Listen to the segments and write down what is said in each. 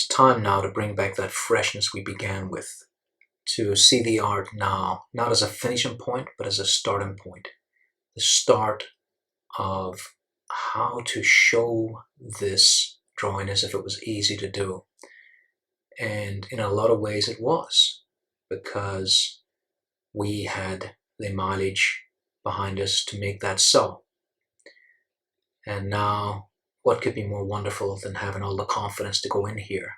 It's time now to bring back that freshness we began with, to see the art now, not as a finishing point, but as a starting point. The start of how to show this drawing as if it was easy to do. And in a lot of ways it was, because we had the mileage behind us to make that so. And now, what could be more wonderful than having all the confidence to go in here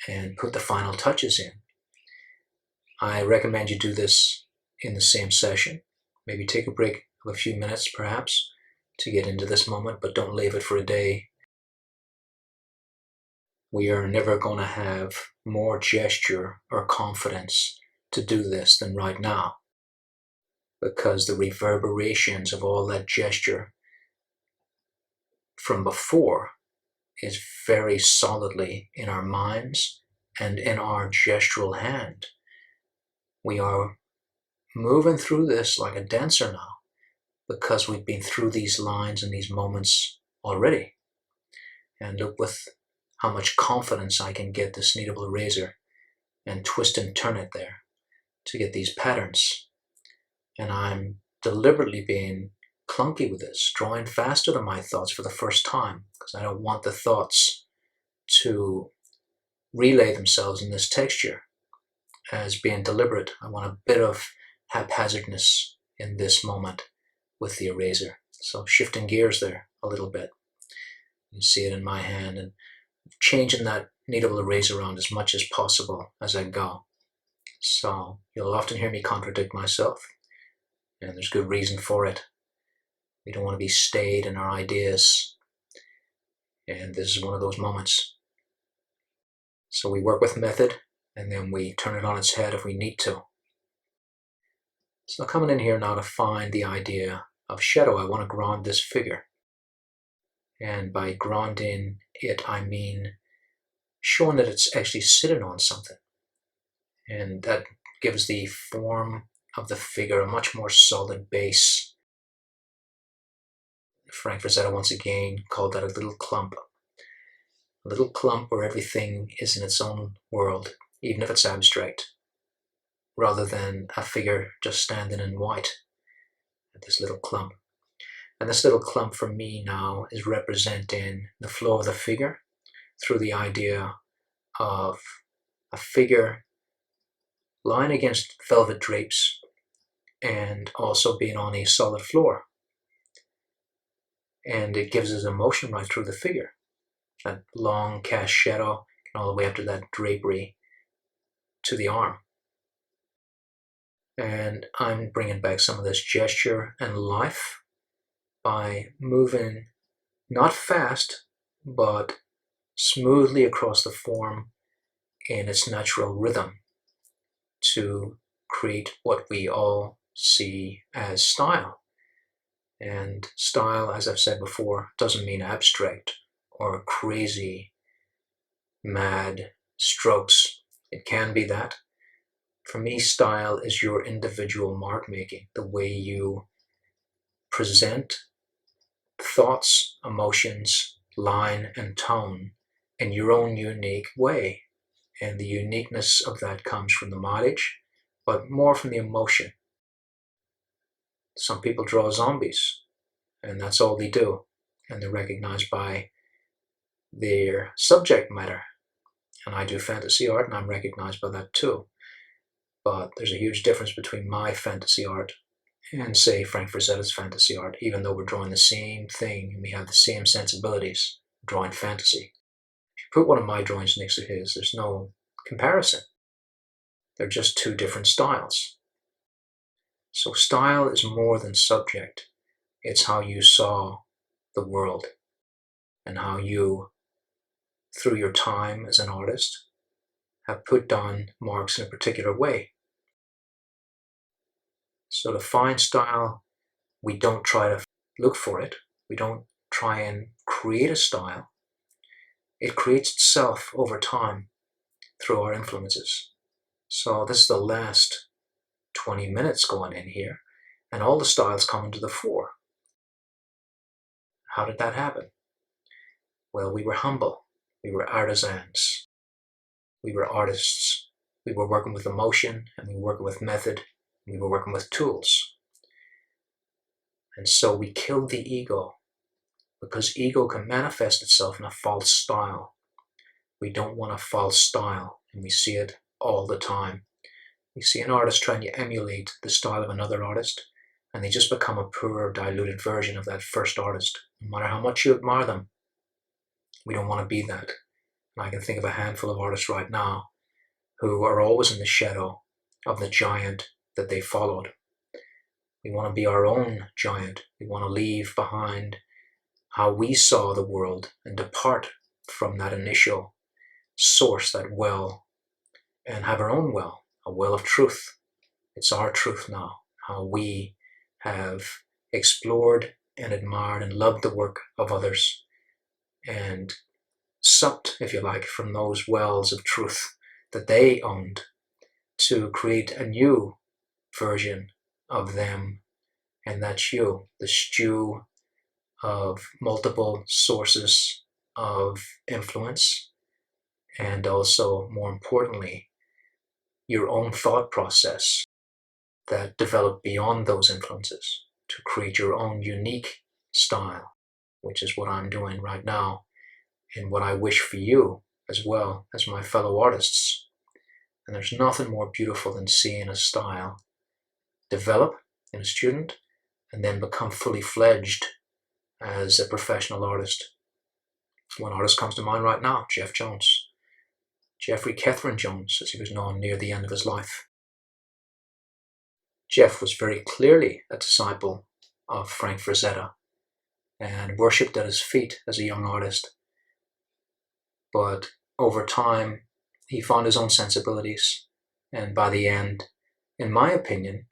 and put the final touches in? I recommend you do this in the same session. Maybe take a break of a few minutes, perhaps, to get into this moment, but don't leave it for a day. We are never going to have more gesture or confidence to do this than right now, because the reverberations of all that gesture from before is very solidly in our minds and in our gestural hand. We are moving through this like a dancer now, because we've been through these lines and these moments already. And look with how much confidence I can get this kneadable eraser and twist and turn it there to get these patterns. And I'm deliberately being clunky with this, drawing faster than my thoughts for the first time, because I don't want the thoughts to relay themselves in this texture as being deliberate. I want a bit of haphazardness in this moment with the eraser. So shifting gears there a little bit. You see it in my hand, and changing that kneadable eraser around as much as possible as I go. So you'll often hear me contradict myself, and there's good reason for it. We don't want to be stayed in our ideas, and this is one of those moments. So we work with method, and then we turn it on its head if we need to. So coming in here now to find the idea of shadow, I want to ground this figure. And by grounding it, I mean showing that it's actually sitting on something. And that gives the form of the figure a much more solid base. Frank Frazetta once again called that a little clump. A little clump where everything is in its own world, even if it's abstract, rather than a figure just standing in white. This little clump. And this little clump for me now is representing the flow of the figure through the idea of a figure lying against velvet drapes and also being on a solid floor. And it gives us emotion right through the figure. That long cast shadow and all the way up to that drapery to the arm. And I'm bringing back some of this gesture and life by moving not fast, but smoothly across the form in its natural rhythm to create what we all see as style. And style, as I've said before, doesn't mean abstract or crazy, mad strokes. It can be that. For me, style is your individual mark making, the way you present thoughts, emotions, line, and tone in your own unique way. And the uniqueness of that comes from the mileage, but more from the emotion. Some people draw zombies, and that's all they do. And they're recognized by their subject matter. And I do fantasy art, and I'm recognized by that too. But there's a huge difference between my fantasy art and, say, Frank Frazetta's fantasy art, even though we're drawing the same thing and we have the same sensibilities, drawing fantasy. If you put one of my drawings next to his, there's no comparison. They're just two different styles. So style is more than subject. It's how you saw the world and how you, through your time as an artist, have put down marks in a particular way. So to find style, we don't try to look for it. We don't try and create a style. It creates itself over time through our influences. So this is the last 20 minutes going in here, and all the styles come to the fore. How did that happen? Well, we were humble. We were artisans. We were artists. We were working with emotion, and we were working with method, and we were working with tools. And so we killed the ego, because ego can manifest itself in a false style. We don't want a false style, and we see it all the time. We see an artist trying to emulate the style of another artist, and they just become a poorer, diluted version of that first artist, no matter how much you admire them. We don't want to be that. And I can think of a handful of artists right now who are always in the shadow of the giant that they followed. We want to be our own giant. We want to leave behind how we saw the world and depart from that initial source, that well, and have our own well, a well of truth. It's our truth now, how we have explored and admired and loved the work of others and sucked, if you like, from those wells of truth that they owned to create a new version of them. And that's you, the stew of multiple sources of influence, and also, more importantly, your own thought process that developed beyond those influences to create your own unique style, which is what I'm doing right now, and what I wish for you as well as my fellow artists. And there's nothing more beautiful than seeing a style develop in a student and then become fully fledged as a professional artist. One artist comes to mind right now, Jeff Jones. Jeffrey Catherine Jones, as he was known near the end of his life. Jeff was very clearly a disciple of Frank Frazetta and worshipped at his feet as a young artist. But over time, he found his own sensibilities, and by the end, in my opinion,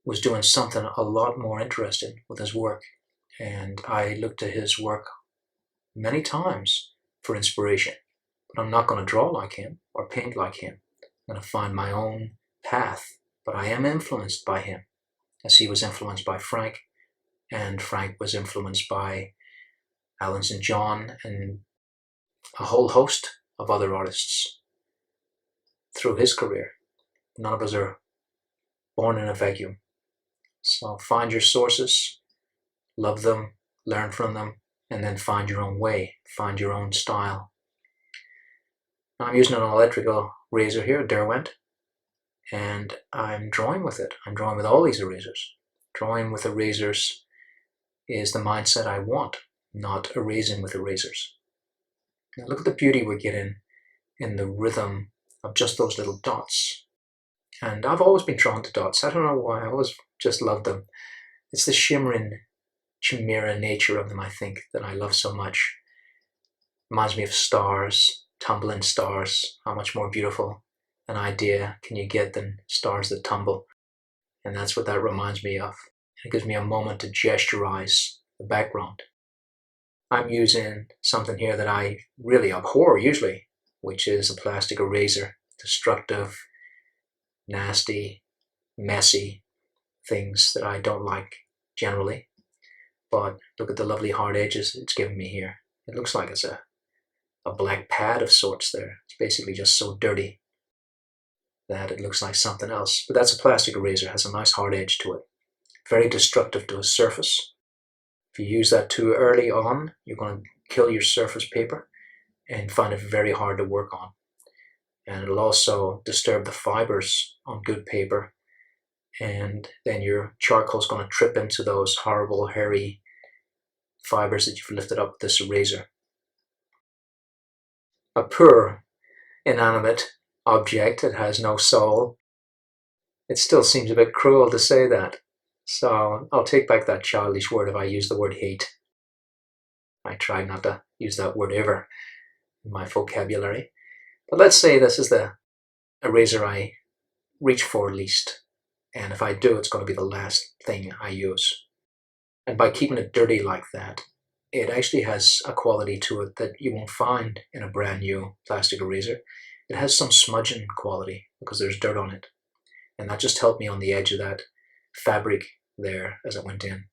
was doing something a lot more interesting with his work. And I looked at his work many times for inspiration. But I'm not going to draw like him or paint like him. I'm going to find my own path. But I am influenced by him, as he was influenced by Frank, and Frank was influenced by Alan St. John and a whole host of other artists through his career. None of us are born in a vacuum. So find your sources, love them, learn from them, and then find your own way, find your own style. I'm using an electrical razor here, a Derwent, and I'm drawing with it. I'm drawing with all these erasers. Drawing with erasers is the mindset I want, not erasing with erasers. Now look at the beauty we're getting in the rhythm of just those little dots. And I've always been drawn to dots. I don't know why, I always just loved them. It's the shimmering chimera nature of them, I think, that I love so much. Reminds me of stars, tumbling stars. How much more beautiful an idea can you get than stars that tumble? And that's what that reminds me of. It gives me a moment to gesturize the background. I'm using something here that I really abhor usually, which is a plastic eraser. Destructive, nasty, messy things that I don't like generally. But look at the lovely hard edges it's given me here. It looks like it's a black pad of sorts there. It's basically just so dirty that it looks like something else. But that's a plastic eraser. It has a nice hard edge to it. Very destructive to a surface. If you use that too early on, you're going to kill your surface paper and find it very hard to work on. And it'll also disturb the fibers on good paper. And then your charcoal is going to trip into those horrible, hairy fibers that you've lifted up with this eraser. A poor, inanimate object that has no soul. It still seems a bit cruel to say that. So I'll take back that childish word if I use the word hate. I try not to use that word ever in my vocabulary. But let's say this is the eraser I reach for least. And if I do, it's going to be the last thing I use. And by keeping it dirty like that, it actually has a quality to it that you won't find in a brand new plastic eraser. It has some smudging quality because there's dirt on it. And that just helped me on the edge of that fabric there as it went in.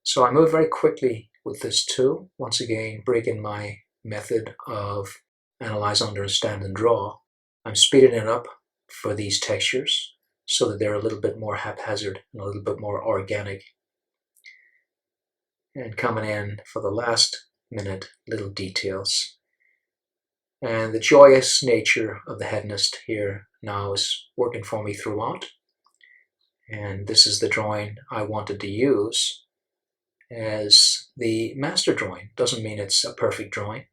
So I moved very quickly with this too. Once again, breaking my method of Analyze, Understand, and Draw. I'm speeding it up for these textures so that they're a little bit more haphazard and a little bit more organic. And coming in for the last minute, little details. And the joyous nature of the hedonist here now is working for me throughout. And this is the drawing I wanted to use as the master drawing. Doesn't mean it's a perfect drawing,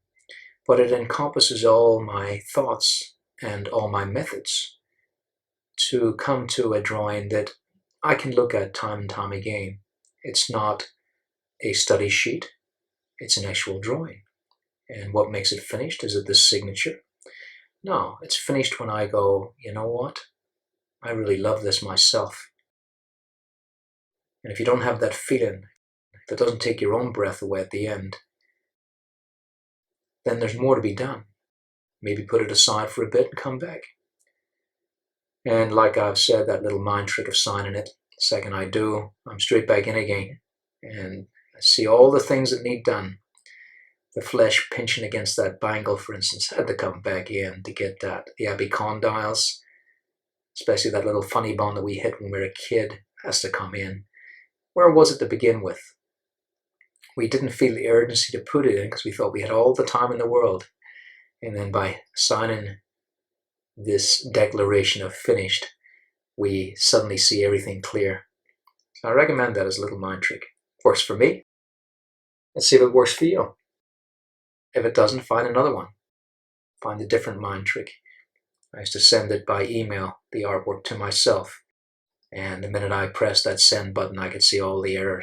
but it encompasses all my thoughts and all my methods to come to a drawing that I can look at time and time again. It's not a study sheet, it's an actual drawing. And what makes it finished? Is it the signature? No, it's finished when I go, you know what? I really love this myself. And if you don't have that feeling, if it doesn't take your own breath away at the end, then there's more to be done. Maybe put it aside for a bit and come back. And like I've said, that little mind trick of signing it, the second I do, I'm straight back in again. And I see all the things that need done. The flesh pinching against that bangle, for instance, had to come back in to get that. The Abbey condyles, especially that little funny bone that we hit when we were a kid, has to come in. Where was it to begin with? We didn't feel the urgency to put it in because we thought we had all the time in the world. And then by signing this declaration of finished, we suddenly see everything clear. So I recommend that as a little mind trick. Works for me. Let's see if it works for you. If it doesn't, find another one. Find a different mind trick. I used to send it by email, the artwork, to myself. And the minute I pressed that send button, I could see all the errors.